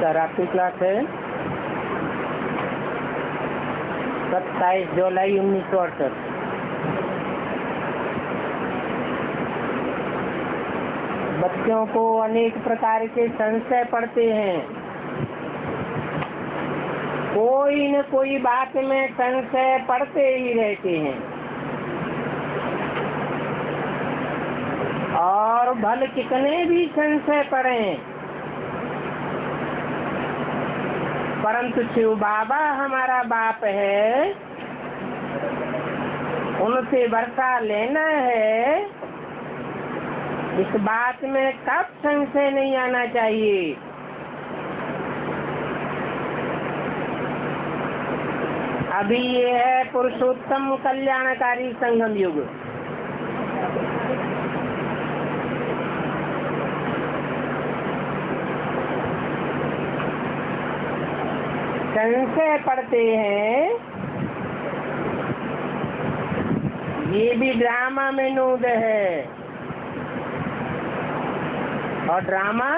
Sir आपकी class है 27 जुलाई 1968। बच्चों को अनेक प्रकार के संशय पड़ते हैं। कोई न कोई बात में संशय पड़ते ही रहते हैं और भले कितने भी संशय पड़े, परंतु शिव बाबा हमारा बाप है, उनसे वर्षा लेना है, इस बात में कब संशय नहीं आना चाहिए। अभी ये है पुरुषोत्तम कल्याणकारी संगम युग। संशय पड़ते हैं, ये भी ड्रामा में नूद है और ड्रामा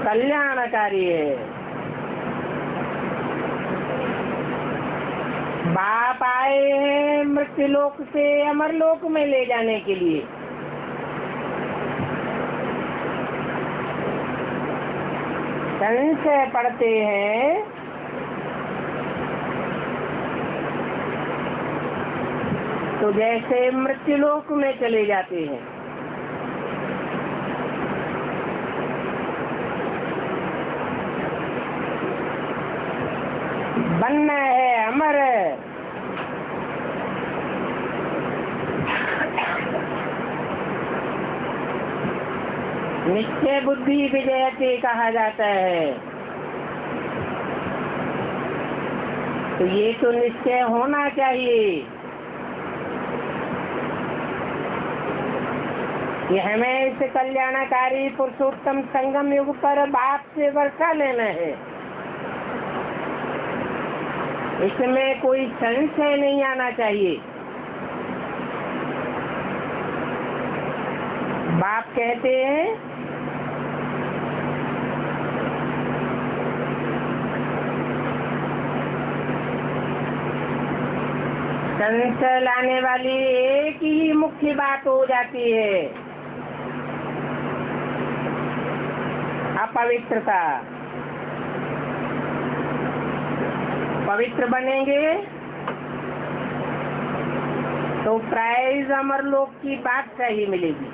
कल्याणकारी है। बाप आए हैं मृत्युलोक से अमरलोक में ले जाने के लिए। संशय पड़ते हैं, तो जैसे मृत्युलोक में चले जाते हैं। बनना है अमर, निश्चय बुद्धि विजयते कहा जाता है। तो ये तो निश्चय होना चाहिए कि हमें इस कल्याणकारी पुरुषोत्तम संगम युग पर बाप से वर्षा लेना है। इसमें कोई संशय नहीं आना चाहिए। बाप कहते हैं संशय लाने वाली एक ही मुख्य बात हो जाती है, अपवित्रता। पवित्र बनेंगे तो प्राइज अमरलोक की बात सही मिलेगी।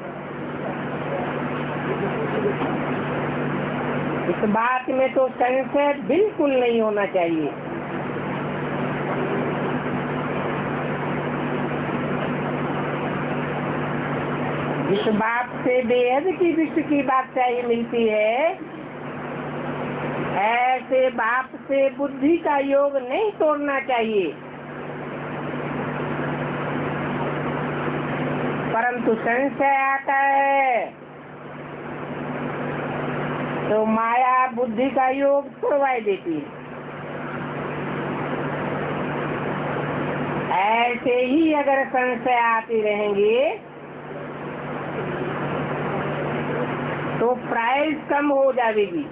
इस बात में तो संशय बिल्कुल नहीं होना चाहिए। जिस बात से बेहद की विश्व की बात सही मिलती है, ऐसे बाप से बुद्धि का योग नहीं तोड़ना चाहिए। परंतु संशय आता है तो माया बुद्धि का योग तोड़वाई देती है। ऐसे ही अगर संशय आती रहेंगे तो प्राइस कम हो जाएगी।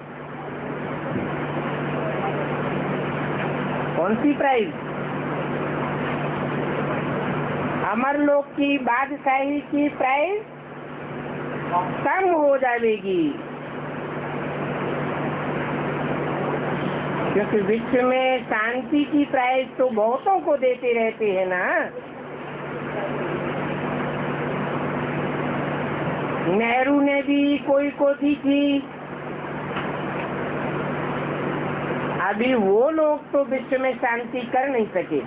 कौन सी प्राइस? अमरलोक की बादशाही की प्राइस कम हो जाएगी, क्योंकि विश्व में शांति की प्राइस तो बहुतों को देते रहते हैं ना। नेहरू ने भी कोई को दी थी। अभी वो लोग तो विश्व में शांति कर नहीं सके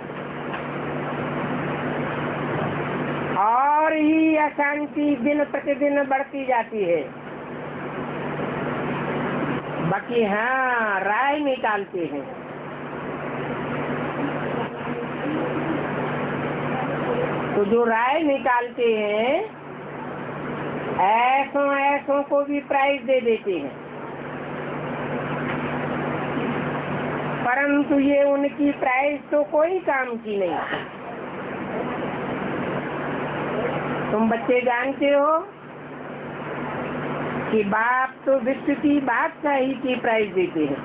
और ही अशांति दिन प्रतिदिन बढ़ती जाती है। बाकी हाँ, राय निकालते हैं। तो जो राय निकालते हैं ऐसों को भी प्राइज दे देते हैं, परंतु ये उनकी प्राइज तो कोई काम की नहीं। तुम बच्चे जानते हो कि बाप तो विश्व की बादशाही की प्राइज देते हैं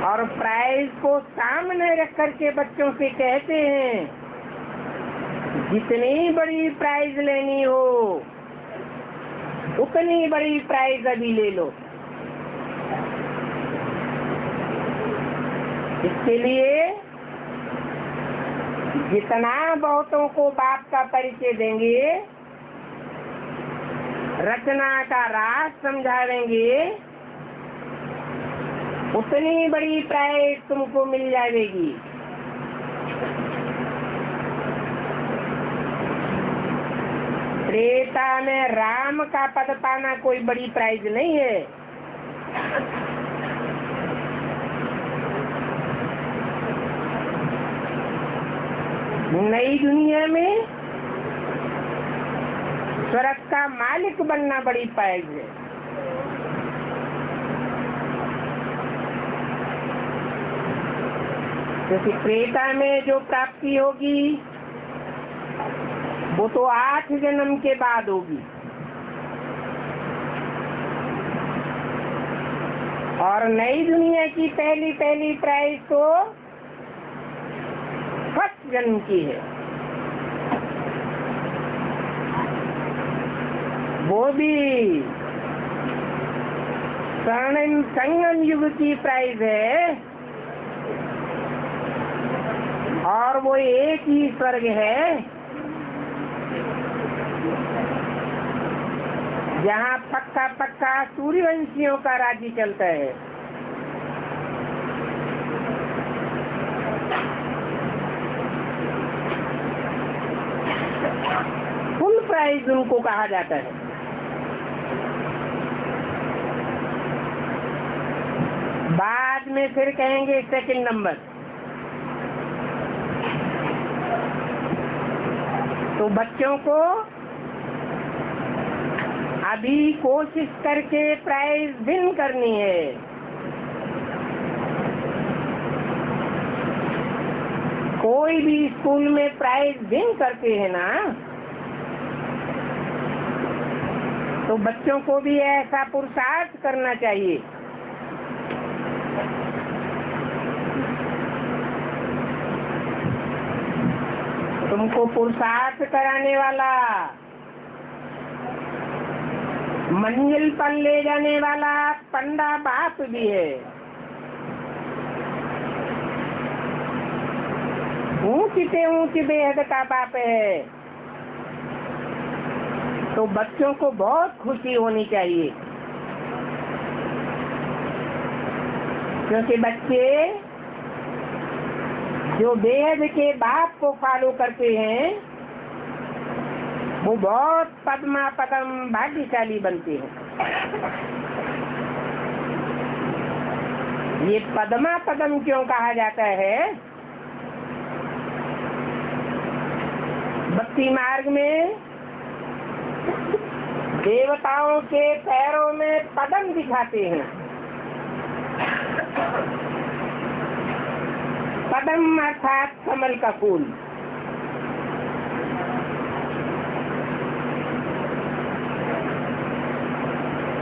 और प्राइज को सामने रख करके बच्चों से कहते हैं जितनी बड़ी प्राइज लेनी हो उतनी बड़ी प्राइज अभी ले लो। इसके लिए जितना बहुतों को बाप का परिचय देंगे, रचना का राज समझावेंगे, उतनी बड़ी प्राइज तुमको मिल जाएगी। त्रेता में राम का पद पाना कोई बड़ी प्राइज नहीं है। नई दुनिया में स्वर्ग का मालिक बनना बड़ी प्राइज है। क्योंकि त्रेता में जो प्राप्ति होगी वो तो 8 जन्म के बाद होगी और नई दुनिया की पहली पहली प्राइज तो फर्स्ट जन्म की है। वो भी स्वर्णिम संगम युग की प्राइज है और वो एक ही स्वर्ग है जहाँ पक्का पक्का सूर्यवंशियों का राज्य चलता है। फुल प्राइज उनको कहा जाता है। बाद में फिर कहेंगे सेकंड नंबर। तो बच्चों को अभी कोशिश करके प्राइज विन करनी है। कोई भी स्कूल में प्राइज विन करते हैं ना, तो बच्चों को भी ऐसा पुरुषार्थ करना चाहिए। तुमको पुरुषार्थ कराने वाला, मंजिल पर ले जाने वाला पंडा बाप भी है। ऊंच से ऊंच बेहद का बाप है। तो बच्चों को बहुत खुशी होनी चाहिए, क्योंकि बच्चे जो बेहद के बाप को फॉलो करते हैं वो बहुत पद्मा पदम भाग्यशाली बनते हैं। ये पद्मा पदम क्यों कहा जाता है? भक्ति मार्ग में देवताओं के पैरों में पदम दिखाते हैं। पदम अर्थात कमल का फूल।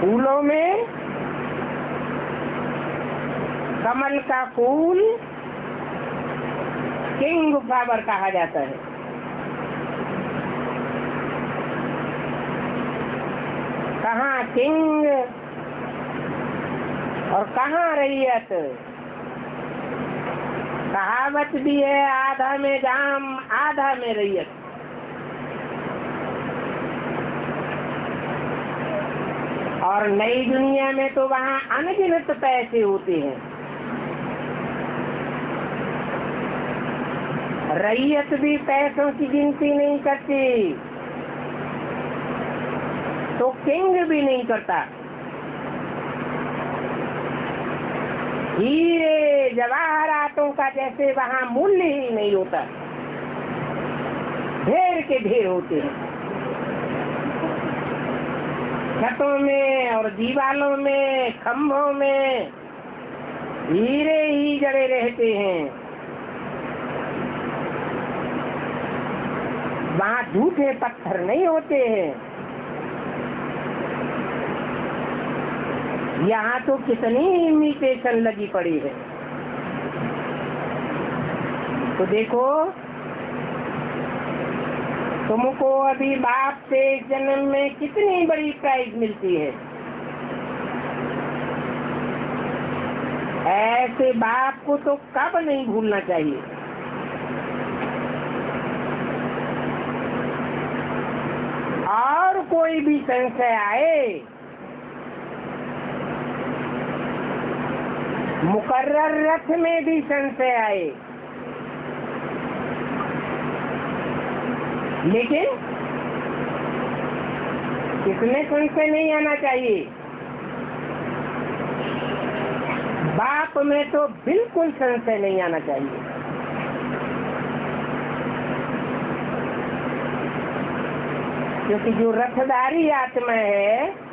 फूलों में कमल का फूल किंग फ्लावर कहा जाता है। कहाँ किंग और कहाँ रैयत। कहावत भी है, आधा में जाम आधा में रैयत। और नई दुनिया में तो वहाँ अनगिनत पैसे होते हैं। रैयत भी पैसों की गिनती नहीं करती, तो किंग भी नहीं करता। हीरे जवाहरातों का जैसे वहाँ मूल्य ही नहीं होता, ढेर के ढेर होते हैं। छतों में और दीवालों में, खंभों में हीरे ही जड़े रहते हैं। वहाँ झूठे पत्थर नहीं होते हैं। यहाँ तो कितनी इमिटेशन लगी पड़ी है। तो देखो, तुमको अभी बाप से जन्म में कितनी बड़ी प्राइज मिलती है। ऐसे बाप को तो कब नहीं भूलना चाहिए। और कोई भी संशय आए, मुकर्रर रथ में भी संशय आए, लेकिन इसमें संशय नहीं आना चाहिए। बाप में तो बिल्कुल संशय नहीं आना चाहिए। क्योंकि जो रथधारी आत्मा है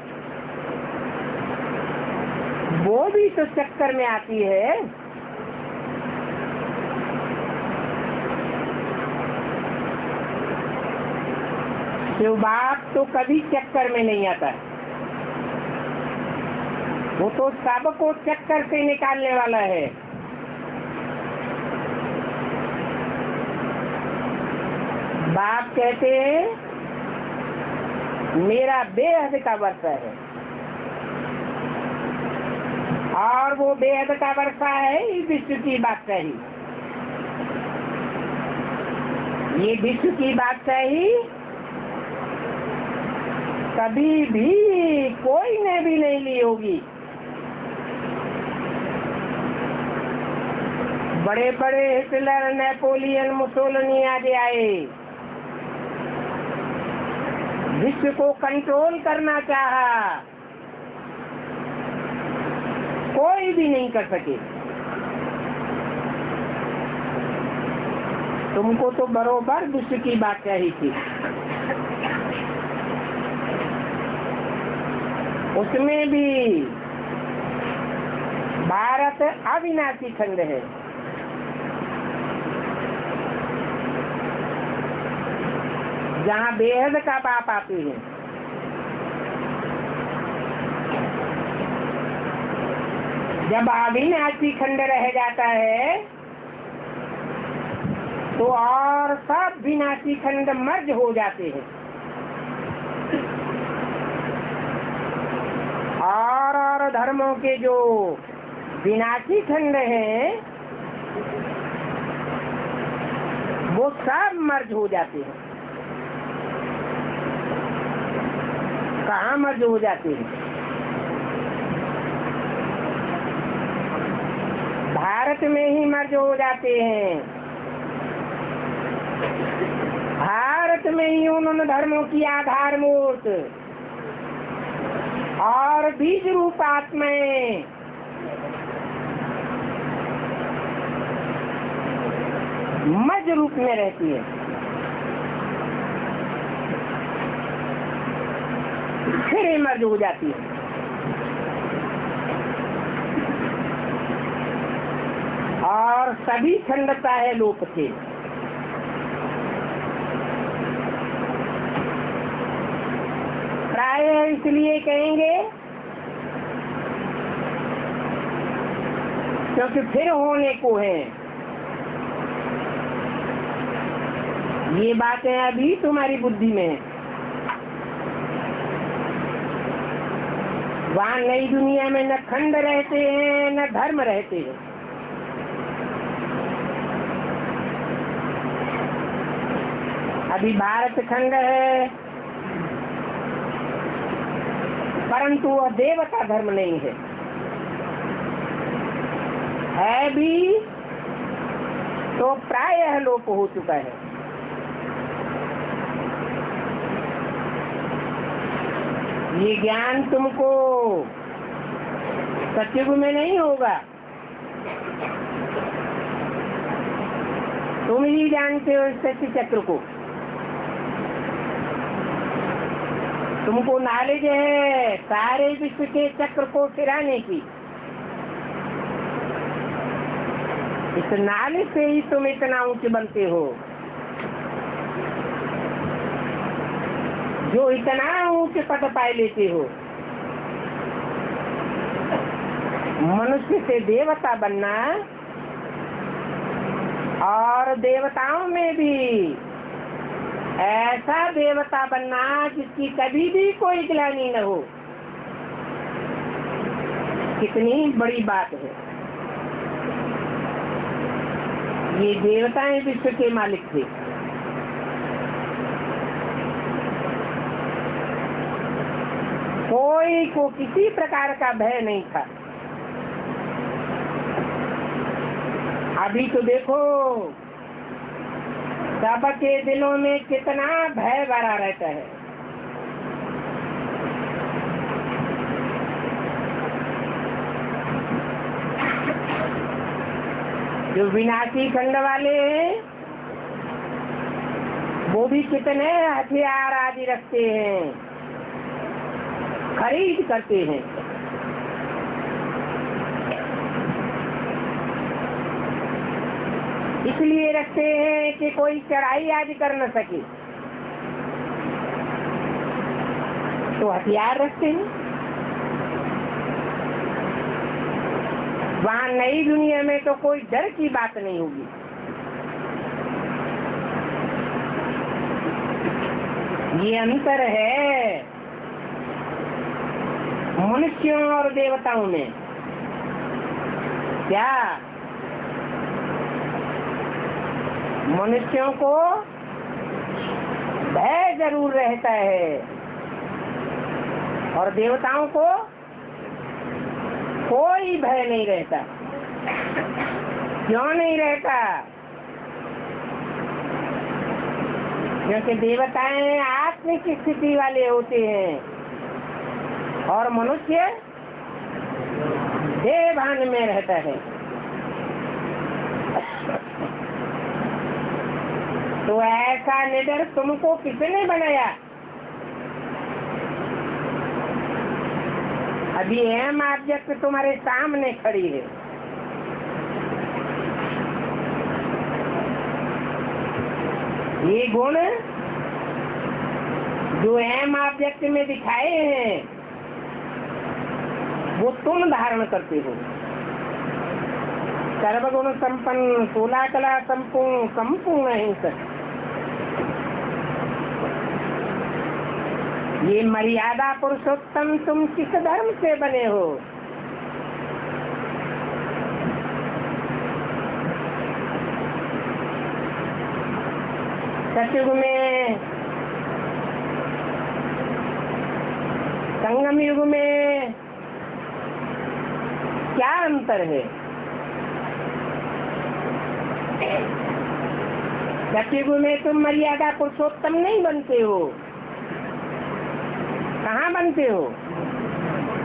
वो भी तो चक्कर में आती है। शिव बाप तो कभी चक्कर में नहीं आता, वो तो सबको चक्कर से निकालने वाला है। बाप कहते हैं मेरा बेहद का वर्षा है, और वो बेहद का वर्षा है इस विश्व की बादशाही। ये विश्व की बादशाही कभी भी कोई ने भी नहीं ली होगी। बड़े बड़े हिटलर, नेपोलियन, मुसोलिनी आदि आए, विश्व को कंट्रोल करना चाहा, कोई भी नहीं कर सके। तुमको तो बरोबर विश्व की बात चाहिए थी। उसमें भी भारत अविनाशी खंड है। जहाँ बेहद का बाप आते हैं। जब अविनाशी खंड रह जाता है तो और सब विनाशी खंड मर्ज हो जाते हैं, और धर्मों के जो विनाशी खंड हैं वो सब मर्ज हो जाते हैं। कहाँ मर्ज हो जाते हैं? भारत में ही मर्ज हो जाते हैं। भारत में ही उन्होंने धर्मों की आधार मूर्त और बीज रूप आत्माएं मज रूप में रहती है। फिर मर्ज हो जाती है। और सभी खंडता है लोक से। प्राय इसलिए कहेंगे क्योंकि फिर होने को है। ये बातें अभी तुम्हारी बुद्धि में है। वहाँ नई दुनिया में न खंड रहते हैं न धर्म रहते हैं। अभी भारत खंड है, परंतु वह देवता धर्म नहीं है। है भी तो प्रायः लोप हो चुका है। ये ज्ञान तुमको सतयुग में नहीं होगा। तुम ही जानते हो इस शक्ति चक्र को। तुमको नॉलेज है सारे विश्व के चक्र को फिराने की। इस नॉलेज से ही तुम इतना ऊंचे बनते हो। जो इतना ऊंचे पद पाए लेते हो। मनुष्य से देवता बनना और देवताओं में भी ऐसा देवता बनना जिसकी कभी भी कोई ग्लानि न हो, कितनी बड़ी बात है। ये देवताएं विश्व के मालिक थे। कोई को किसी प्रकार का भय नहीं था। अभी तो देखो सबके दिलों में कितना भय भरा रहता है। जो विनाशी खंड वाले हैं वो भी कितने हथियार आदि रखते हैं, खरीद करते हैं। इसलिए रखते हैं कि कोई चढ़ाई आदि कर न सके, तो हथियार रखते हैं। वहाँ नई दुनिया में तो कोई डर की बात नहीं होगी। ये अंतर है मनुष्यों और देवताओं में। क्या मनुष्यों को भय जरूर रहता है और देवताओं को कोई भय नहीं रहता। क्यों नहीं रहता? क्योंकि देवताएं आत्मिक स्थिति वाले होते हैं और मनुष्य देह भान में रहता है। तो ऐसा निडर तुमको किसने बनाया? अभी अहम ऑब्जेक्ट तुम्हारे सामने खड़ी है। ये गुण जो अहम ऑब्जेक्ट में दिखाए हैं वो तुम धारण करते हो। सर्वगुण संपन्न, 16 कला संपूर्ण, संपूर्ण अहिंसक। ये मर्यादा पुरुषोत्तम तुम किस धर्म से बने हो? सतयुग में, संगम युग में क्या अंतर है? सतयुग में तुम मर्यादा पुरुषोत्तम नहीं बनते हो। कहाँ बनते हो?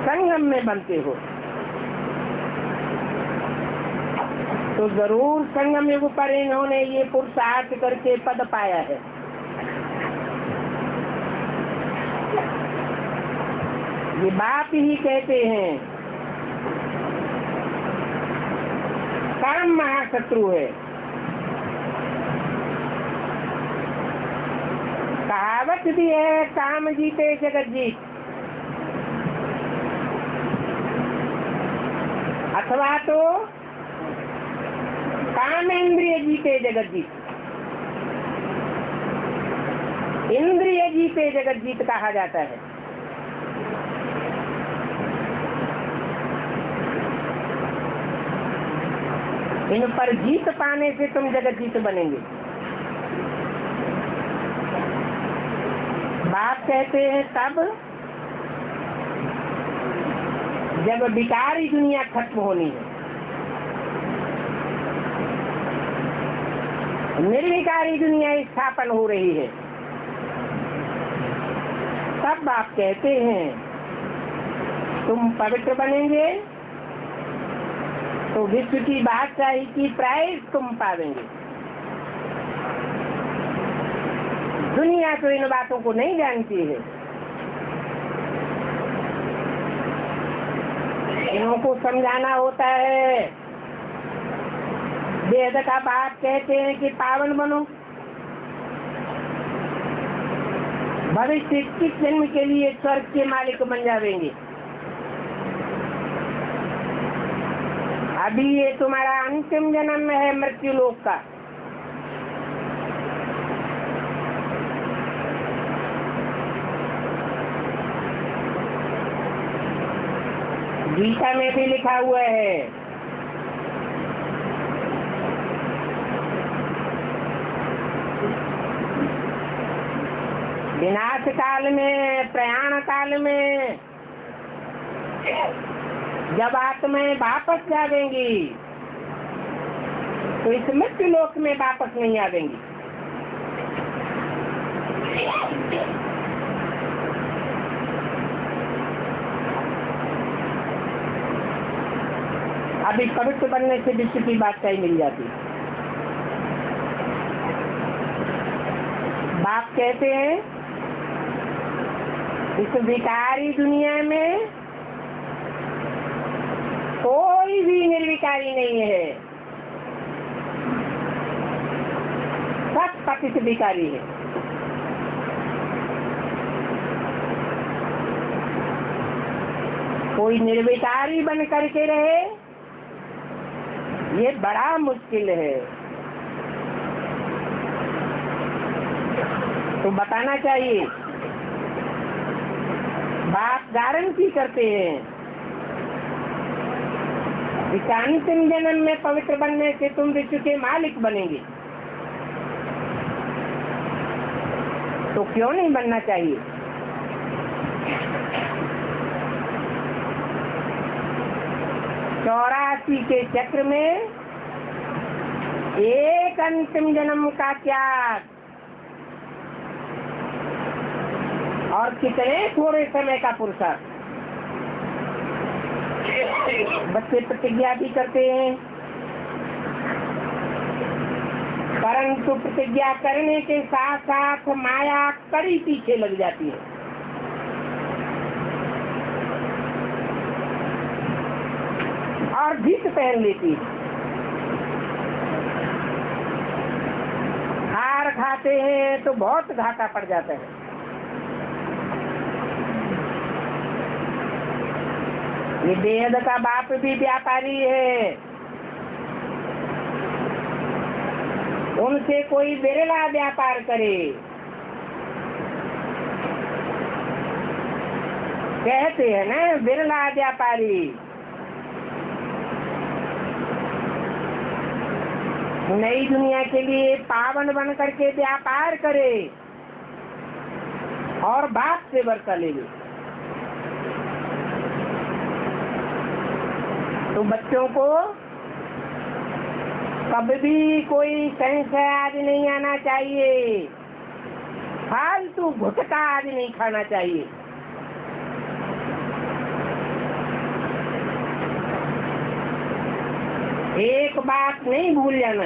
संगम में बनते हो। तो जरूर संगम युग पर इन्होंने ये पुरुषार्थ करके पद पाया है। ये बाप ही कहते हैं कर्म महाशत्रु है। कहावत भी है, काम जीते जगत जीत, अथवा तो काम इंद्रिय जीते जगत जीत। इंद्रिय जीते जगत जीत कहा जाता है। इन पर जीत पाने से तुम जगत जीत बनेंगे। बाप कहते हैं तब जब विकारी दुनिया खत्म होनी है, निर्विकारी दुनिया स्थापन हो रही है, तब बाप कहते हैं तुम पवित्र बनेंगे तो विश्व की बादशाही की प्राइज तुम पावेंगे। दुनिया तो इन बातों को नहीं जानती है। इनको समझाना होता है। वेद का बाप कहते हैं कि पावन बनो, भविष्य 21 जन्म के लिए स्वर्ग के मालिक बन जाएंगे। अभी ये तुम्हारा अंतिम जन्म है मृत्यु लोक का। गीता में भी लिखा हुआ है, विनाश काल में, प्रयाण काल में जब आत्माएं वापस जाएंगी तो इस मृत्यु लोक में वापस नहीं आवेंगी। अभी पवित्र बनने से विश्व की बादशाही मिल जाती है। बाप कहते हैं इस विकारी दुनिया में कोई भी निर्विकारी नहीं है, सब पतित विकारी है। कोई निर्विकारी बन करके रहे ये बड़ा मुश्किल है। तो बताना चाहिए, बाप गारंटी करते हैं इस अंतिम जन्म में पवित्र बनने से तुम विश्व के मालिक बनेंगे। तो क्यों नहीं बनना चाहिए? चौरासी के चक्र में एक अंतिम जन्म का त्याग और कितने थोड़े समय का पुरुषार्थ। बच्चे प्रतिज्ञा भी करते हैं, परंतु प्रतिज्ञा करने के साथ साथ माया कड़ी पीछे लग जाती है। और जीत पहन लेती है। हार खाते हैं तो बहुत घाटा पड़ जाता है। ये बेहद का बाप भी व्यापारी है, उनसे कोई बिरला व्यापार करे। कहते हैं ना बिरला व्यापारी। नई दुनिया के लिए पावन बन करके व्यापार करे और बाप से वर्षा ले ले। तो बच्चों को कभी भी कोई संशय आदि नहीं आना चाहिए, फालतू गुटखा आदि नहीं खाना चाहिए। एक बात नहीं भूल जाना,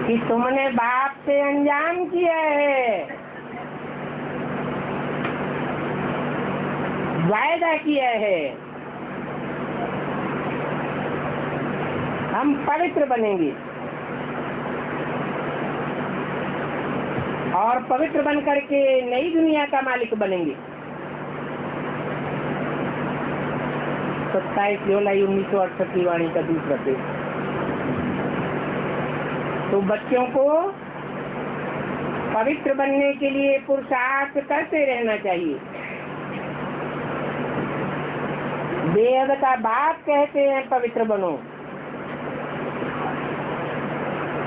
कि तुमने बाप से अनजान किया है, वायदा किया है हम पवित्र बनेंगे और पवित्र बन करके नई दुनिया का मालिक बनेंगे। 27 जुलाई 1968 की वाणी का दूसरा पेज। तो बच्चों को पवित्र बनने के लिए पुरुषार्थ करते रहना चाहिए। वेद का बाप कहते हैं पवित्र बनो।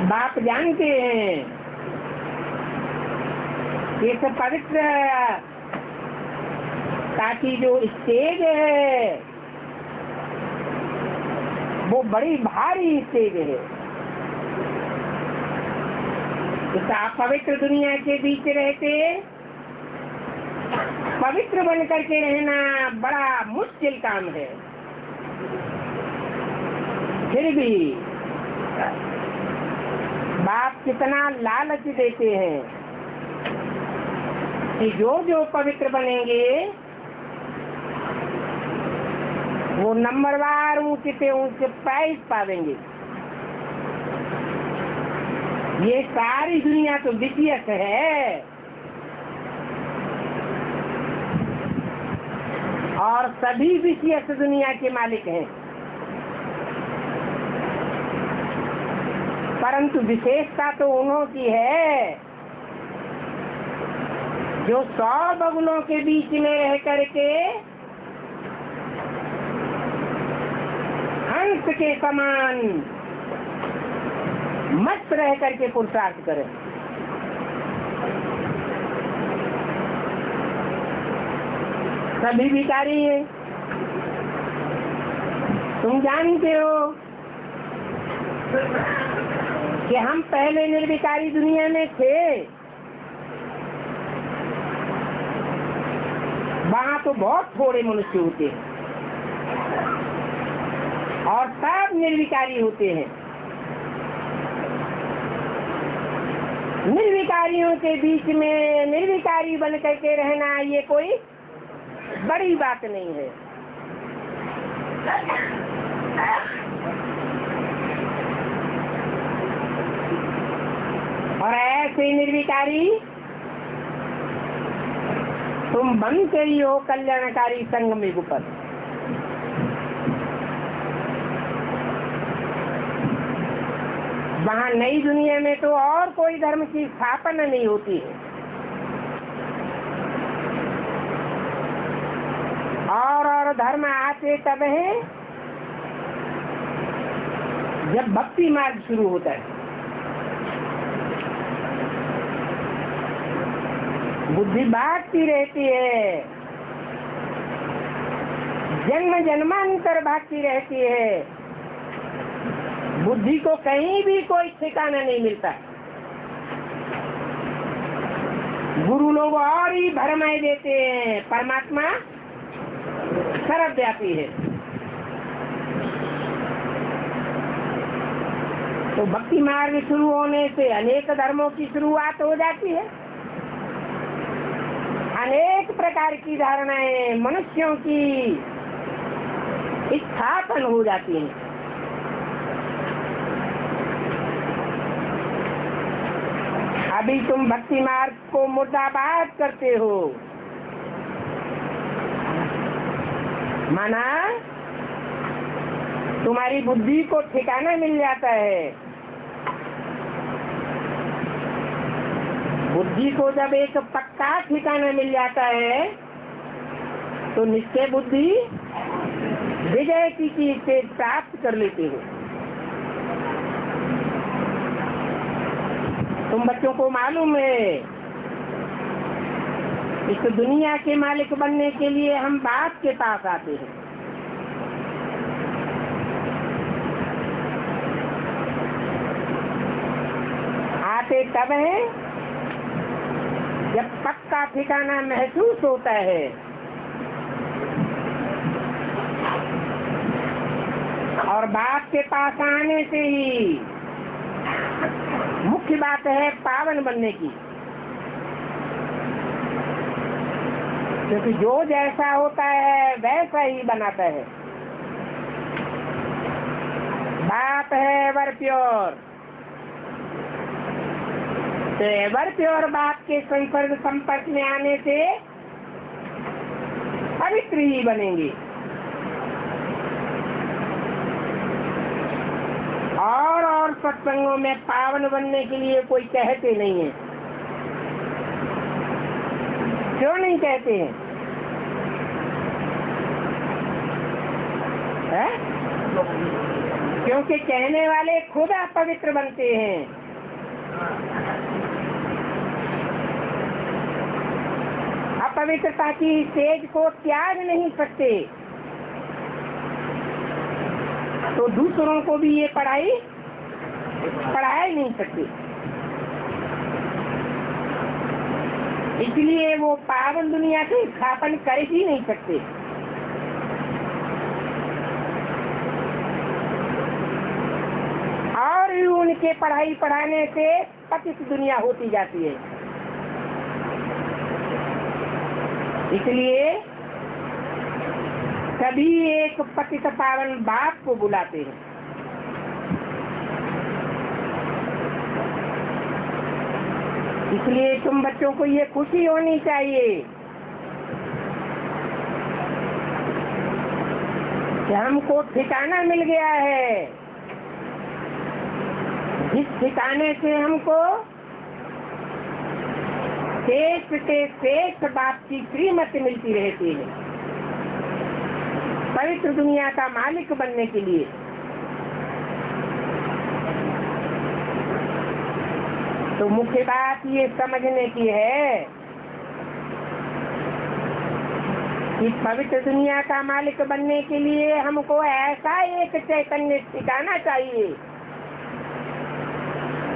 बाप जानते हैं इस पवित्र ताकि जो स्टेज है वो बड़ी भारी स्टेज है। इस अपवित्र दुनिया के बीच रहते पवित्र बन करके रहना बड़ा मुश्किल काम है। फिर भी बाप कितना लालच देते हैं कि जो पवित्र बनेंगे वो नंबरवार ऊंचे से ऊंचे प्राइज पावेंगे। ये सारी दुनिया तो विषयक है। सभी विशेष दुनिया के मालिक हैं, परंतु विशेषता तो उन्हों की है जो 100 बगुलों के बीच में रह करके हंस के समान मस्त रह करके पुरुषार्थ करे। सभी भिखारी हैं, तुम जानते हो कि हम पहले निर्विकारी दुनिया में थे, वहां तो बहुत थोड़े मनुष्य होते हैं और सब निर्विकारी होते हैं। निर्विकारियों के बीच में निर्विकारी बन करके रहना ये कोई बड़ी बात नहीं है। और ऐसे निर्विकारी तुम बनते ही हो कल्याणकारी संघ में गुप्त। वहाँ नई दुनिया में तो और कोई धर्म की स्थापना नहीं होती है, और धर्म आते तब है जब भक्ति मार्ग शुरू होता है। बुद्धि भागती रहती है, जन्म जन्मांतर भागती रहती है, बुद्धि को कहीं भी कोई ठिकाना नहीं मिलता। गुरु लोग और ही भरमाए देते हैं, परमात्मा सर्वव्यापी है। तो भक्ति मार्ग शुरू होने से अनेक धर्मों की शुरुआत हो जाती है, अनेक प्रकार की धारणाएं मनुष्यों की स्थापन हो जाती हैं। अभी तुम भक्ति मार्ग को मुर्दाबाद करते हो, माना तुम्हारी बुद्धि को ठिकाना मिल जाता है। बुद्धि को जब एक पक्का ठिकाना मिल जाता है तो निश्चय बुद्धि विजय की चीज से प्राप्त कर लेते हो। तुम बच्चों को मालूम है इस दुनिया के मालिक बनने के लिए हम बाप के पास आते हैं। आते तब है जब पक्का ठिकाना महसूस होता है। और बाप के पास आने से ही मुख्य बात है पावन बनने की, क्योंकि जो जैसा होता है वैसा ही बनाता है। बाप है एवर प्योर, तो एवर प्योर बाप के संपर्क में आने से पवित्र ही बनेंगे। और सत्संगों में पावन बनने के लिए कोई कहते नहीं है। क्यों नहीं कहते हैं? है? क्योंकि कहने वाले खुद अपवित्र बनते हैं। अपवित्रता की स्टेज को त्याग नहीं सकते, तो दूसरों को भी ये पढ़ा ही नहीं सकते। इसलिए वो पावन दुनिया की स्थापन कर ही नहीं सकते। और भी उनके पढ़ाने से पतित दुनिया होती जाती है। इसलिए सभी एक पतित पावन बाप को बुलाते हैं। इसलिए तुम बच्चों को ये खुशी होनी चाहिए कि हमको ठिकाना मिल गया है, जिस ठिकाने से हमको श्रेष्ठ से श्रेष्ठ बाप की श्रीमत मिलती रहती है, पवित्र दुनिया का मालिक बनने के लिए। तो मुख्य बात ये समझने की है कि पवित्र दुनिया का मालिक बनने के लिए हमको ऐसा एक चैतन्य ठिकाना चाहिए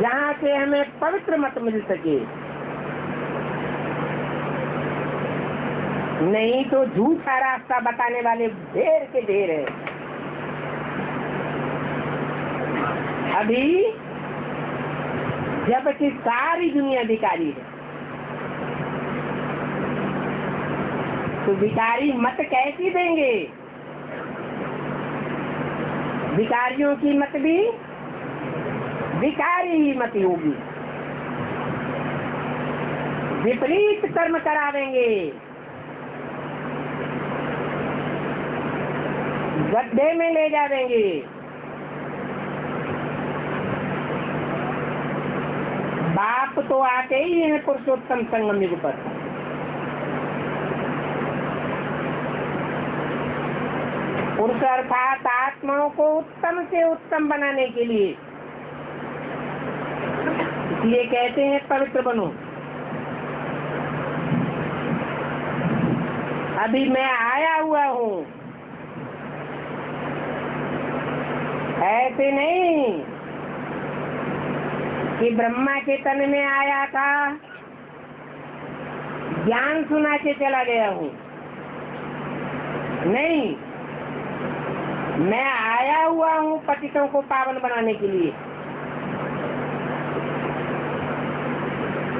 जहाँ से हमें पवित्र मत मिल सके, नहीं तो झूठा रास्ता बताने वाले ढेर के ढेर है। अभी जबकि सारी दुनिया भिखारी है, तो भिखारी मत कैसी देंगे? भिखारियों की मत भी भिखारी ही मत होगी, विपरीत कर्म करावेंगे, गड्ढे में ले जावेंगे। बाप तो आते ही हैं पुरुषोत्तम संगम युग पर। पुरुष अर्थात आत्माओं को उत्तम से उत्तम बनाने के लिए, इसलिए कहते हैं पवित्र बनो। अभी मैं आया हुआ हूँ, ऐसे नहीं कि ब्रह्मा के तन में आया था, ज्ञान सुना के चला गया हूँ। नहीं, मैं आया हुआ हूँ पतितों को पावन बनाने के लिए।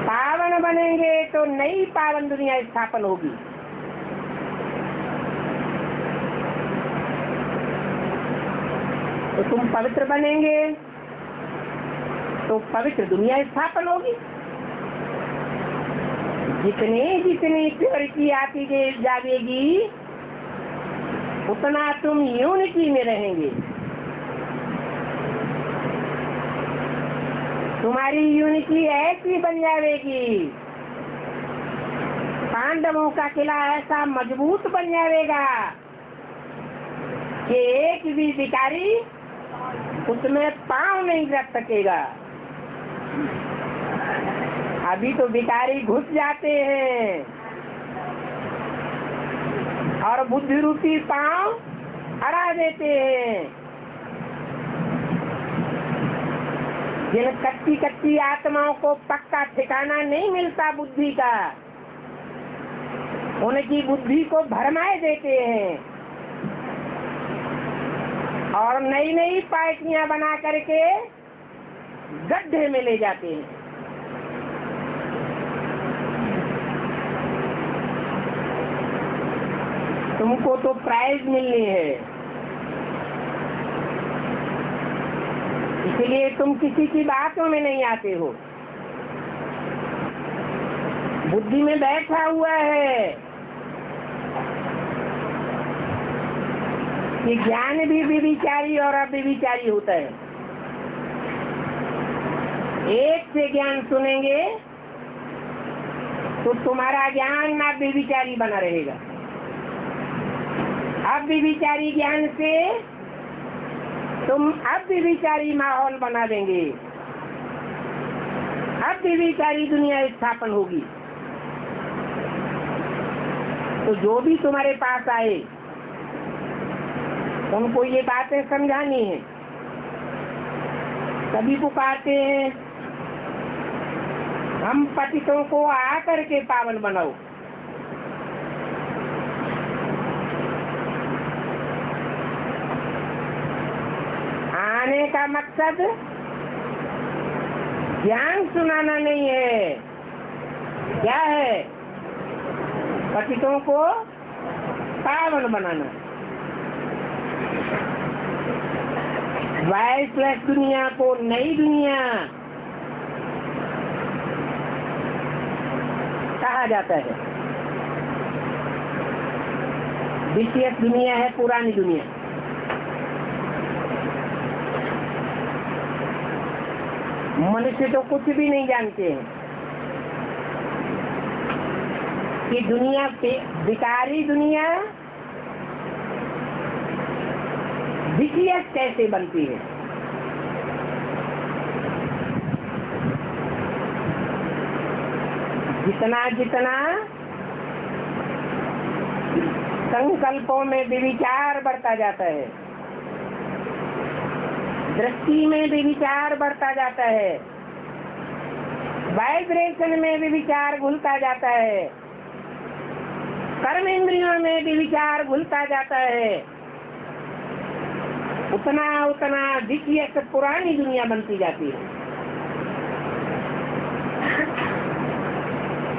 पावन बनेंगे तो नई पावन दुनिया स्थापन होगी। तो तुम पवित्र बनेंगे तो पवित्र दुनिया स्थापन होगी। जितनी जितनी प्योरिटी आती जाएगी उतना तुम यूनिटी में रहेंगे। तुम्हारी यूनिटी ऐसी बन जाएगी, पांडवों का किला ऐसा मजबूत बन जाएगा कि एक भी भिखारी उसमें पांव नहीं रख सकेगा। अभी तो भिखारी घुस जाते हैं और बुद्धि रूपी पांव हरा देते हैं। जिन कच्ची कच्ची आत्माओं को पक्का ठिकाना नहीं मिलता बुद्धि का, उनकी बुद्धि को भरमाए देते हैं और नई नई पार्टियां बना करके गड्ढे में ले जाते हैं। तुमको तो प्राइज मिलनी है, इसलिए तुम किसी की बातों में नहीं आते हो। बुद्धि में बैठा हुआ है कि ज्ञान भी विचारी और अविचारी होता है। एक से ज्ञान सुनेंगे तो तुम्हारा ज्ञान अविचारी बना रहेगा। अविचारी ज्ञान से तुम अविचारी माहौल बना देंगे, अविचारी दुनिया स्थापन होगी। तो जो भी तुम्हारे पास आए उनको ये बातें समझानी है। सभी पुकारते हैं हम पतितों को आकर के पावन बनाओ। आने का मकसद ज्ञान सुनाना नहीं है, क्या है? पतितों को पावन बनाना। वाइसलेस दुनिया को नई दुनिया कहा जाता है। विशेष दुनिया है पुरानी दुनिया। मनुष्य तो कुछ भी नहीं जानते हैं कि दुनिया विकारी दुनिया विषयक कैसे बनती है। जितना जितना संकल्पों में विचार बढ़ता जाता है, दृष्टि में भी विचार बढ़ता जाता है, वाइब्रेशन में भी विचार घुलता जाता है, कर्म इंद्रियों में भी विचार घुलता जाता है, उतना उतना द्वितीय पुरानी दुनिया बनती जाती है।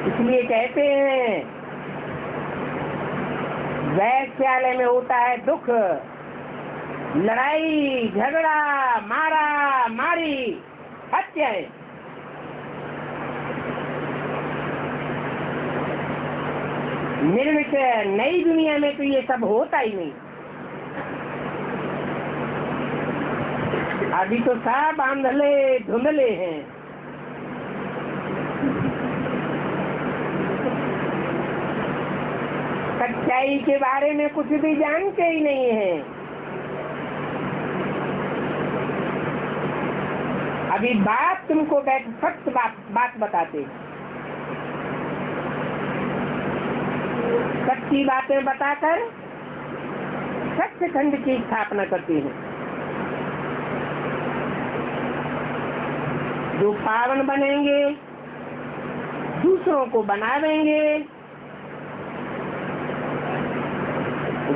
इसलिए कहते हैं वैश्यालय में होता है दुख, लड़ाई झगड़ा, मारा मारी, हत्याएं। निर्मित नई दुनिया में तो ये सब होता ही नहीं। अभी तो सब आंधले धुंधले हैं। सच्चाई के बारे में कुछ भी जानते ही नहीं है। अभी बात तुमको बैठ सख्त बात बताते हैं, सच्ची बातें बताकर सत्यखंड की स्थापना करती हैं। जो पावन बनेंगे, दूसरों को बनावेंगे,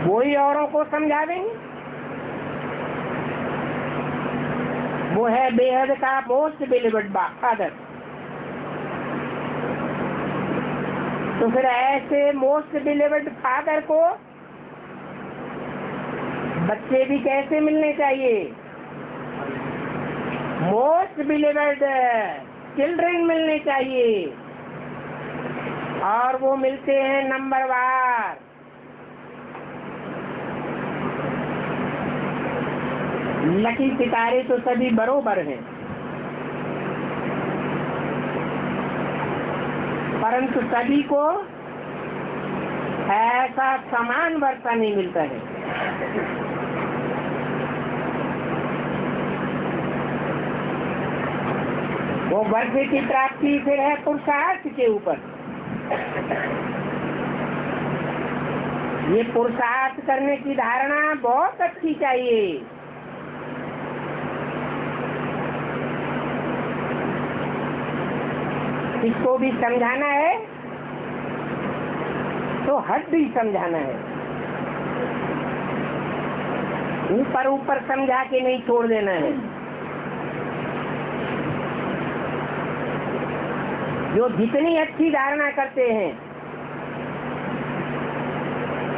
वो ही औरों को समझावेंगे। वो है बेहद का मोस्ट बिलीवर्ड फादर। तो फिर ऐसे मोस्ट बिलीवर्ड फादर को बच्चे भी कैसे मिलने चाहिए? मोस्ट बिलीवर्ड चिल्ड्रन मिलने चाहिए, और वो मिलते हैं नंबरवार। लकी सितारे तो सभी बरोबर हैं, परंतु सभी को ऐसा समान वर्षा नहीं मिलता है। वो वर्षे की प्राप्ति फिर है पुरुषार्थ के ऊपर। ये पुरुषार्थ करने की धारणा बहुत अच्छी चाहिए। इसको भी समझाना है तो हद भी समझाना है, ऊपर ऊपर समझा के नहीं छोड़ देना है। जो जितनी अच्छी धारणा करते हैं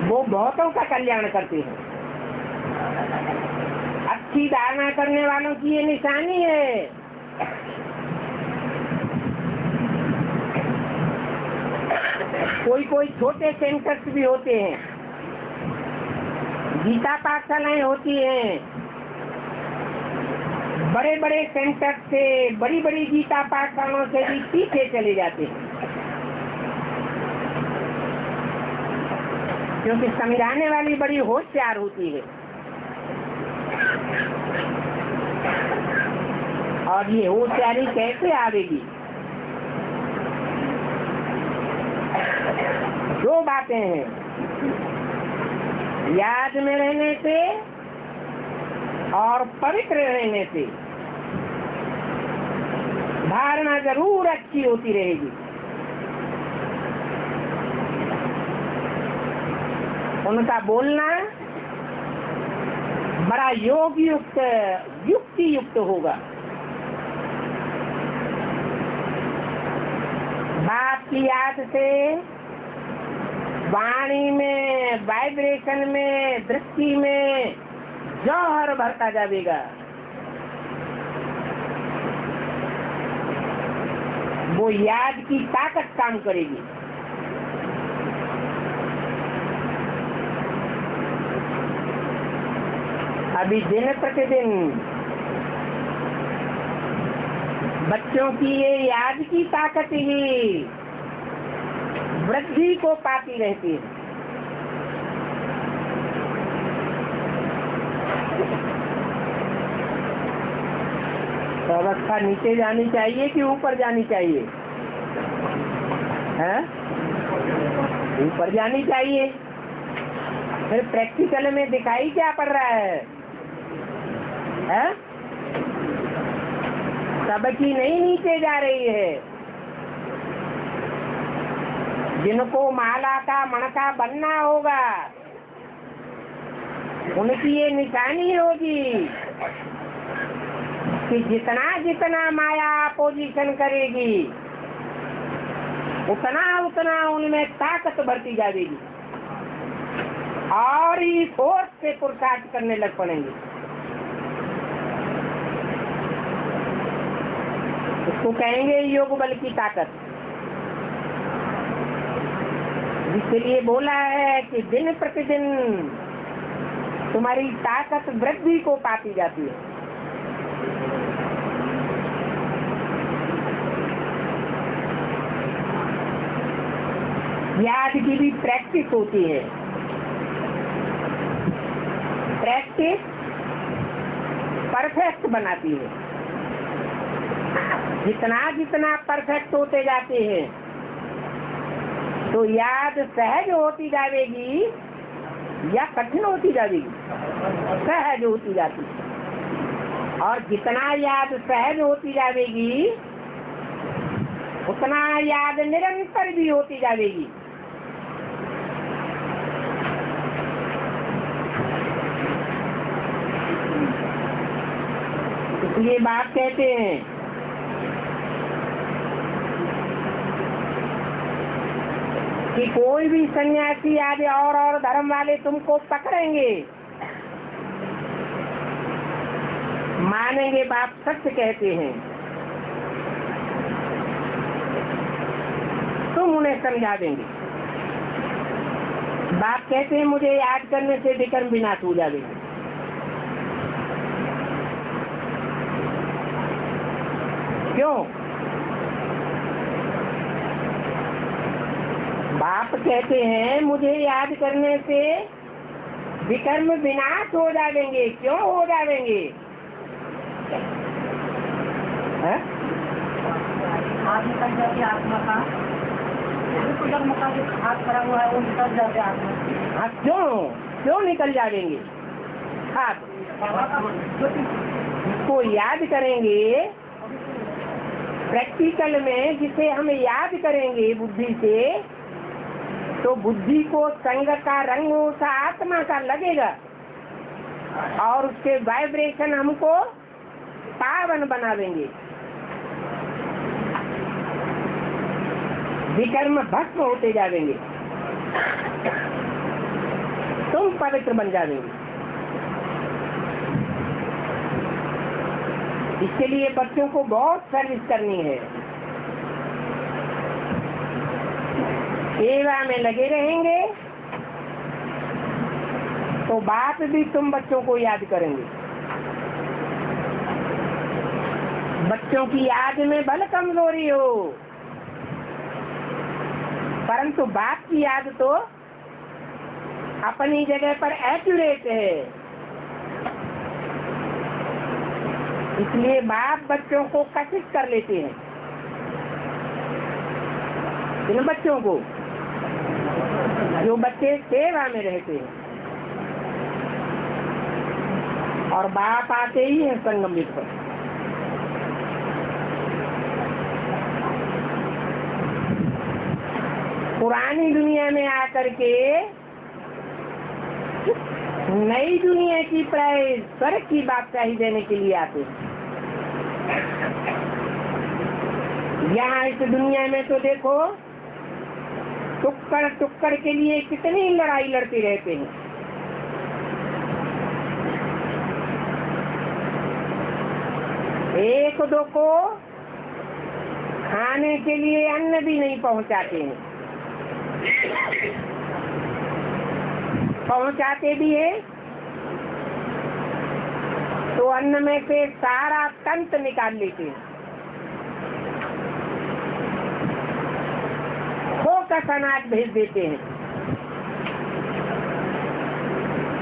वो बहुतों का कल्याण करते हैं। अच्छी धारणा करने वालों की ये निशानी है। कोई कोई छोटे सेंटर्स भी होते हैं, गीता पाठशालाएं होती हैं, बड़े बड़े सेंटर से, बड़ी बड़ी गीता पाठशालाओं से भी पीछे चले जाते हैं, क्योंकि समझाने वाली बड़ी होशियार होती है। और ये होशियारी कैसे आवेगी? दो बातें हैं, याद में रहने से और पवित्र रहने से। धारणा जरूर अच्छी होती रहेगी। उनका बोलना बड़ा योग युक्त, युक्ति युक्त होगा। बाप की याद से वाणी में, वाइब्रेशन में, दृष्टि में जौहर भरता जाएगा। वो याद की ताकत काम करेगी। अभी दिन प्रतिदिन बच्चों की ये याद की ताकत ही वृद्धि को पाती रहती है। तो अवस्था नीचे जानी चाहिए कि ऊपर जानी चाहिए? है ऊपर जानी चाहिए। फिर प्रैक्टिकल में दिखाई क्या पड़ रहा है? सबकी नहीं नीचे जा रही है। जिनको माला का मणका बनना होगा उनकी ये निशानी होगी कि जितना जितना माया अपोजिशन करेगी उतना उतना उनमें ताकत बढ़ती जाएगी और ही फोर्स से पुरुषार्थ करने लग पड़ेंगे। उसको कहेंगे योग बल की ताकत। इसके लिए बोला है कि दिन प्रतिदिन तुम्हारी ताकत वृद्धि को पाती जाती है। याद की भी प्रैक्टिस होती है। प्रैक्टिस परफेक्ट बनाती है। जितना जितना परफेक्ट होते जाते हैं तो याद सहज होती जाएगी या कठिन होती जाएगी? सहज होती जाती है। और जितना याद सहज होती जाएगी उतना याद निरंतर भी होती जाएगी। इसलिए बात कहते हैं कि कोई भी सन्यासी आदि और धर्म वाले तुमको पकड़ेंगे, मानेंगे बाप सत्य कहते हैं, तुम उन्हें समझा देंगे। बाप कहते हैं मुझे याद करने से विकर्म विनाश हो जाएगा। क्यों? बाप कहते हैं मुझे याद करने से विकर्म विनाश हो जाएंगे। क्यों हो जाएंगे? हाथ निकल जाती आत्मा का, कर्म का जो हाथ खड़ा हुआ है वो निकल जाते आत्मा। हाँ, क्यों निकल जाएंगे? हाथ को याद करेंगे प्रैक्टिकल में, जिसे हम याद करेंगे बुद्धि से, तो बुद्धि को संग का रंग उस आत्मा का लगेगा और उसके वाइब्रेशन हमको पावन बना देंगे। विकर्म भस्म होते जाएंगे, तुम पवित्र बन जाएंगे। इसके लिए बच्चों को बहुत सर्विस करनी है। सेवा में लगे रहेंगे तो बाप भी तुम बच्चों को याद करेंगे। बच्चों की याद में भले कमजोरी हो, परंतु बाप की याद तो अपनी जगह पर एक्यूरेट है। इसलिए बाप बच्चों को कशिश कर लेते हैं। इन बच्चों को, जो बच्चे सेवा में रहते हैं, और बाप आते ही हैं संगम पर। पुरानी दुनिया में आकर के नई दुनिया की प्राय स्वर्ग की बादशाही देने के लिए आते हैं। यहाँ इस दुनिया में तो देखो टुक्कड़ टुक्कड़ के लिए कितनी लड़ाई लड़ते रहते हैं। एक दो को खाने के लिए अन्न भी नहीं पहुंचाते हैं, पहुंचाते भी है तो अन्न में से सारा तंत निकाल लेते हैं। चौकस अनाज भेज देते हैं।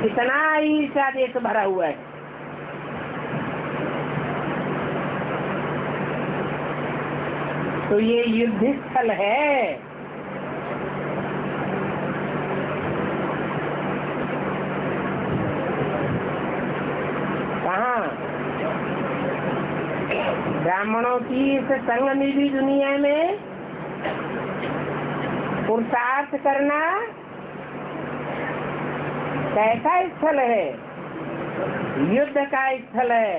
कितना ईर्ष्या देश भरा हुआ है। तो ये युद्ध स्थल है। कहाँ? ब्राह्मणों की इस संगमिली दुनिया में पुरुषार्थ करना कैसा स्थल है? युद्ध का स्थल है।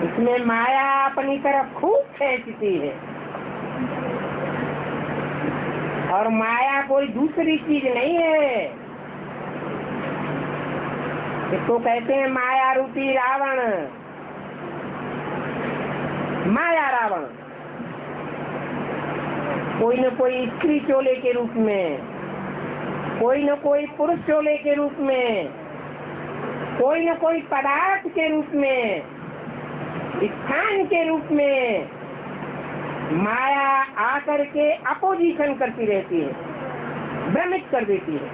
इसमें माया अपनी तरफ खूब खींचती है, और माया कोई दूसरी चीज नहीं है। इसको कहते हैं माया रूपी रावण। माया रावण कोई न कोई स्त्री चोले के रूप में, कोई न कोई पुरुष चोले के रूप में, कोई न कोई पदार्थ के रूप में, स्थान के रूप में माया आकर के अपोजिशन करती रहती है, भ्रमित कर देती है।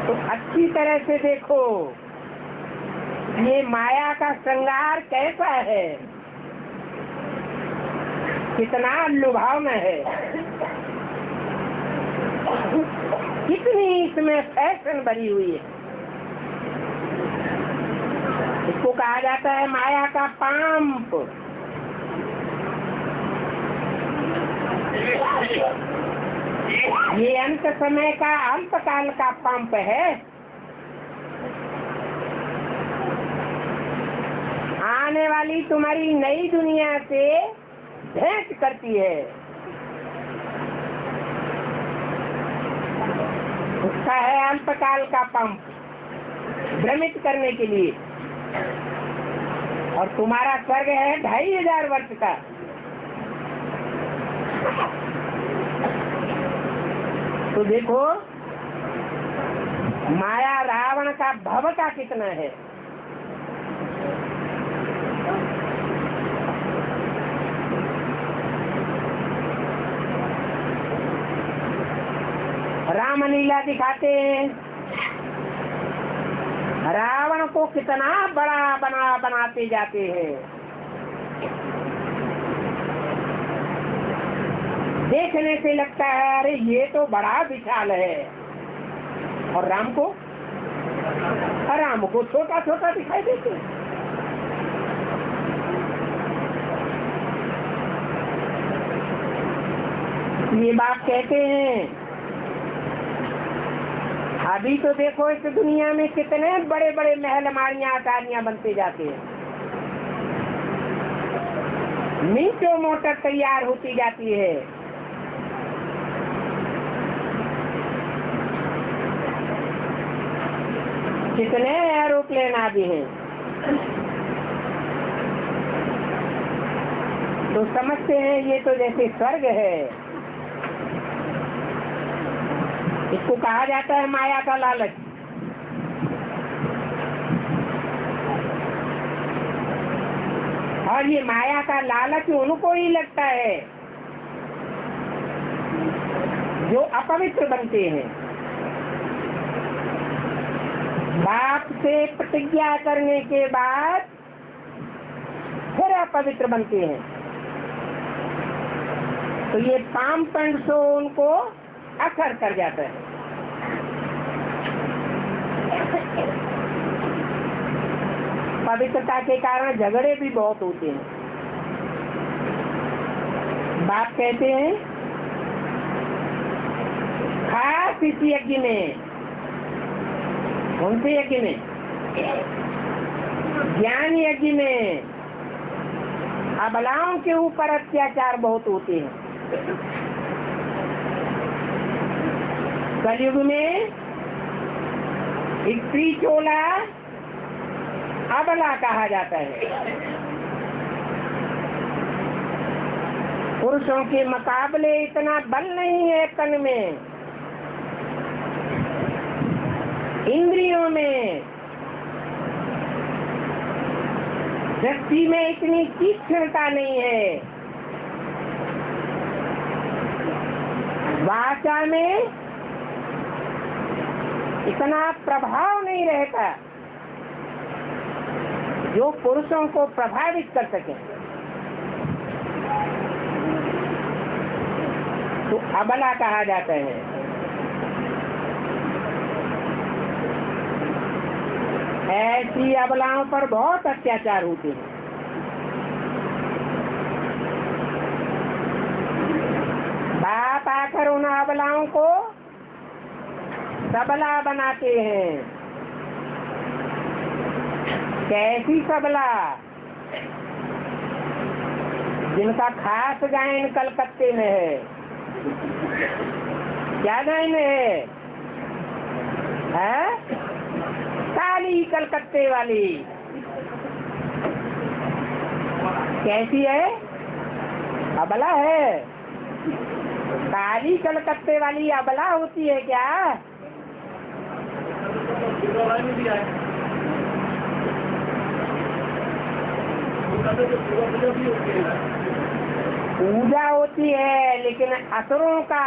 तो अच्छी तरह से देखो ये माया का श्रृंगार कैसा है, कितना लुभावना है, कितनी इसमें फैशन भरी हुई है। इसको कहा जाता है माया का पंप। ये अंत समय का, अंत काल का पंप है। आने वाली तुम्हारी नई दुनिया से भेंट करती है। उसका है अल्पकाल का पंप, भ्रमित करने के लिए। और तुम्हारा स्वर्ग है 2500 वर्ष का। तो देखो माया रावण का भवता कितना है। राम लीला दिखाते हैं, रावण को कितना बड़ा बनाते जाते हैं। देखने से लगता है अरे ये तो बड़ा विशाल है, और राम को छोटा छोटा दिखाई देते हैं। ये बात कहते हैं। अभी तो देखो इस दुनिया में कितने बड़े बड़े महल माड़ियां अटारियां बनते जाते हैं, मीटो मोटर तैयार होती जाती है। कितने एरोप्लेन आदि हैं। तो समझते हैं ये तो जैसे स्वर्ग है। इसको कहा जाता है माया का लालच। और ये माया का लालच उनको ही लगता है जो अपवित्र बनते हैं। बाप से प्रतिज्ञा करने के बाद फिर अपवित्र बनते हैं। तो ये पामपंड सो उनको असर कर जाता है। पवित्रता के कारण झगड़े भी बहुत होते हैं। बाप कहते हैं खास इस यज्ञ में, कौन से यज्ञ में? ज्ञान यज्ञ में अबलाओं के ऊपर अत्याचार बहुत होते हैं। कलयुग में स्त्री चोला अबला कहा जाता है। पुरुषों के मुकाबले इतना बल नहीं है तन में, इंद्रियों में, दृष्टि में इतनी तीक्ष्णता नहीं है। वाचा में इतना प्रभाव नहीं रहता जो पुरुषों को प्रभावित कर सके। तो अबला कहा जाता है। ऐसी अबलाओं पर बहुत अत्याचार होते हैं। बाप आकर उन अबलाओं को सबला बनाते हैं। कैसी सबला? जिनका खास गायन कलकत्ते में है। क्या गायन है? काली कलकत्ते वाली। कैसी है? अबला है। काली कलकत्ते वाली अबला होती है क्या? पूजा होती है, लेकिन असुरों का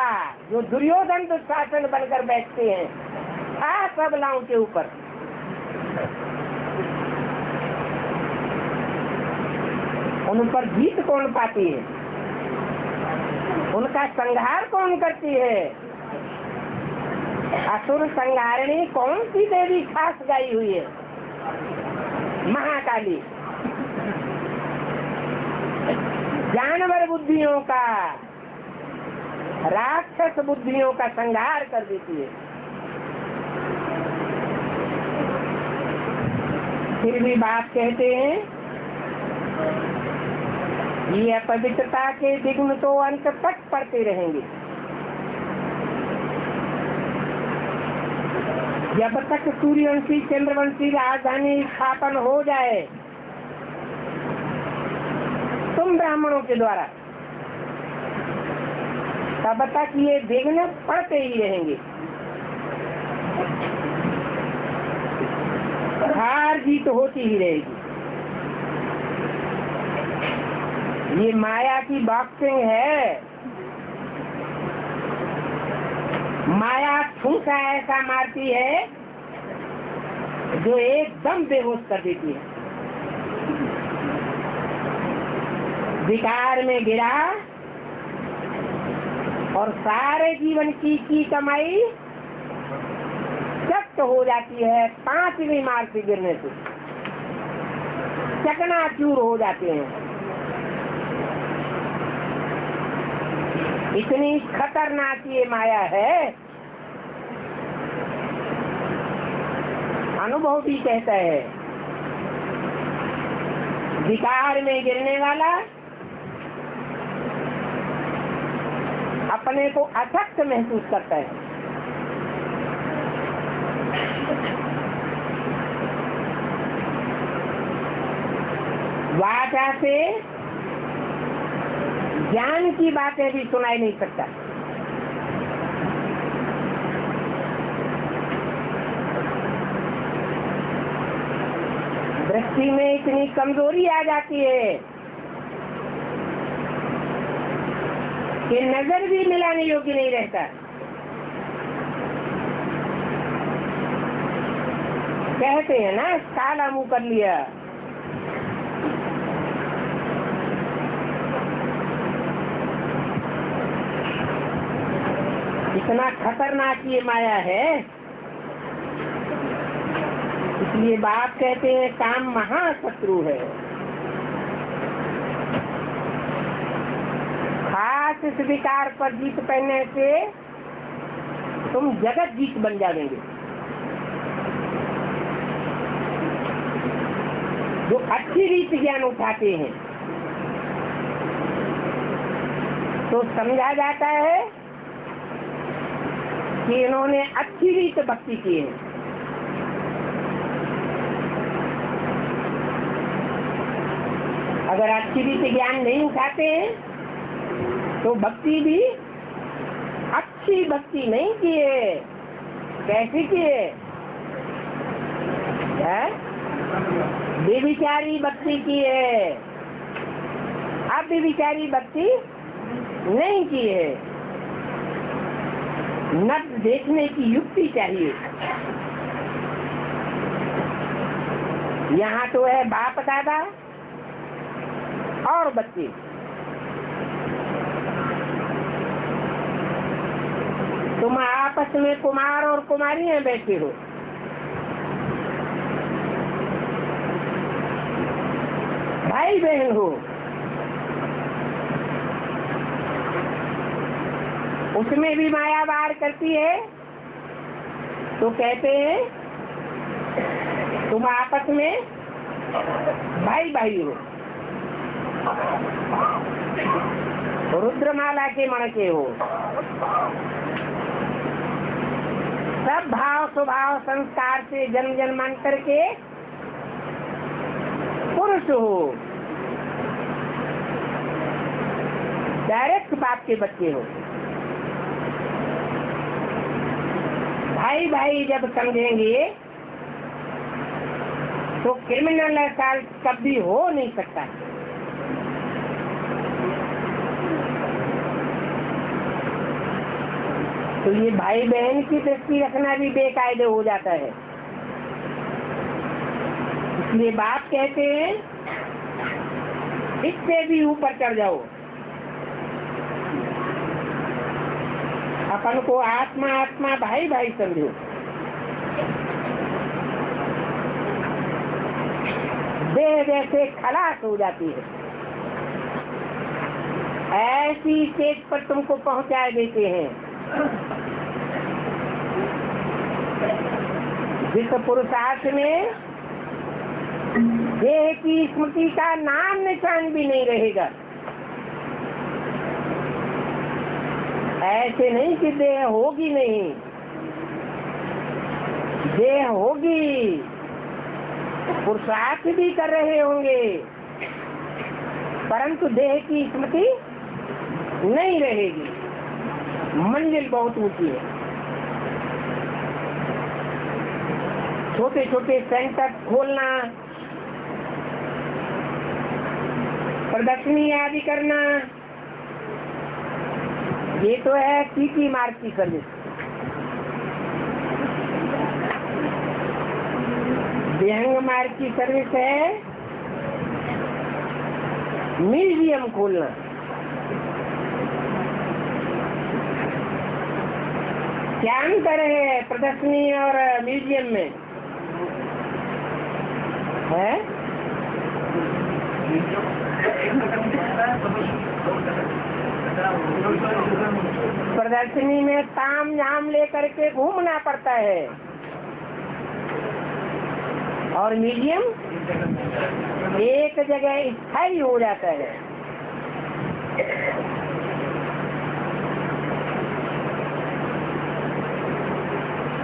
जो दुर्योधन दुशासन बनकर बैठते हैं खास अबलाओं के ऊपर, उन पर जीत कौन पाती है? उनका संहार कौन करती है? असुर संहारिणी कौन सी देवी खास गाई हुई है? महाकाली। जानवर बुद्धियों का, राक्षस बुद्धियों का संहार कर देती है। फिर भी बाप कहते हैं ये अपवित्रता के विघ्न तो अंत तक पड़ते रहेंगे। जब तक सूर्यवंशी चंद्रवंशी राजधानी स्थापन हो जाए तुम ब्राह्मणों के द्वारा, तब तक ये विघ्न पड़ते ही रहेंगे। हार जीत होती ही रहेगी। ये माया की बॉक्सिंग है। माया ठूंसा ऐसा मारती है जो एकदम बेहोश कर देती है। विकार में गिरा और सारे जीवन की कमाई चक्त हो जाती है। 5वीं मार से गिरने से चकनाचूर हो जाते हैं। इतनी खतरनाक ये माया है। अनुभव भी कहता है विकार में गिरने वाला अपने को अशक्त महसूस करता है। वाचा से ज्ञान की बातें भी सुनाई नहीं सकता। दृष्टि में इतनी कमजोरी आ जाती है कि नजर भी मिलाने योग्य नहीं रहता। कहते हैं ना काला मुंह कर लिया। इतना खतरनाक ये माया है। इसलिए बाप कहते हैं काम महाशत्रु है। खास इस विकार पर जीत पाने से तुम जगत जीत बन जाएंगे। जो अच्छी रीति ज्ञान उठाते हैं तो समझा जाता है कि इन्होंने अच्छी रीत भक्ति की है। अगर अच्छी रीति ज्ञान नहीं उठाते हैं तो भक्ति भी अच्छी भक्ति नहीं किए। कैसी किए? बेविचारी भक्ति की है। अब बेविचारी भक्ति नहीं की है। न देखने की युक्ति चाहिए। यहाँ तो है बाप दादा और बच्चे। तुम आपस में कुमार और कुमारियां बैठे हो। भाई बहन हो। उसमें भी माया वार करती है तो कहते हैं तुम आपस में भाई भाई हो। रुद्रमाला के मणके हो। सब भाव स्वभाव संस्कार से जन्म जन्मांतर के पुरुष हो। डायरेक्ट बाप के बच्चे हो। भाई भाई जब समझेंगे तो क्रिमिनल असॉल्ट कभी हो नहीं सकता। तो ये भाई बहन की दृष्टि रखना भी बेकायदे हो जाता है। इसलिए बाप कहते हैं इससे भी ऊपर चढ़ जाओ। अपन को आत्मा आत्मा भाई भाई समझो। देह जैसे खलास हो जाती है, ऐसी स्टेज पर तुमको पहुंचा देते हैं जिस पुरुषार्थ में देह की स्मृति का नाम निशान भी नहीं रहेगा। ऐसे नहीं कि देह होगी नहीं, देह होगी, पुरुषार्थ भी कर रहे होंगे, परंतु देह की स्मृति नहीं रहेगी। मंजिल बहुत ऊंची है। छोटे छोटे सेंटर खोलना, प्रदर्शनी आदि करना, ये तो है टीटी मार्ग की सर्विस। विहंग मार्ग की सर्विस है म्यूजियम खोलना। क्या अंतर है प्रदर्शनी और म्यूजियम में? है प्रदर्शनी में ताम झाम लेकर के घूमना पड़ता है और म्यूजियम एक जगह स्थायी हो जाता है।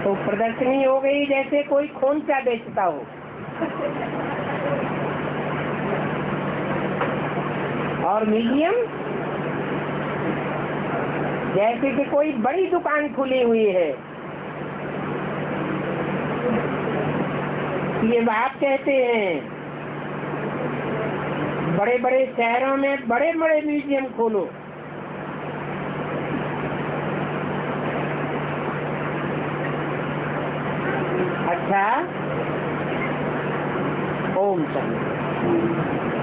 तो प्रदर्शनी हो गई जैसे कोई खोंचा बेचता हो, और म्यूजियम जैसे कि कोई बड़ी दुकान खुली हुई है। ये बात कहते हैं बड़े बड़े शहरों में बड़े बड़े म्यूजियम खोलो। अच्छा, ओम शांति।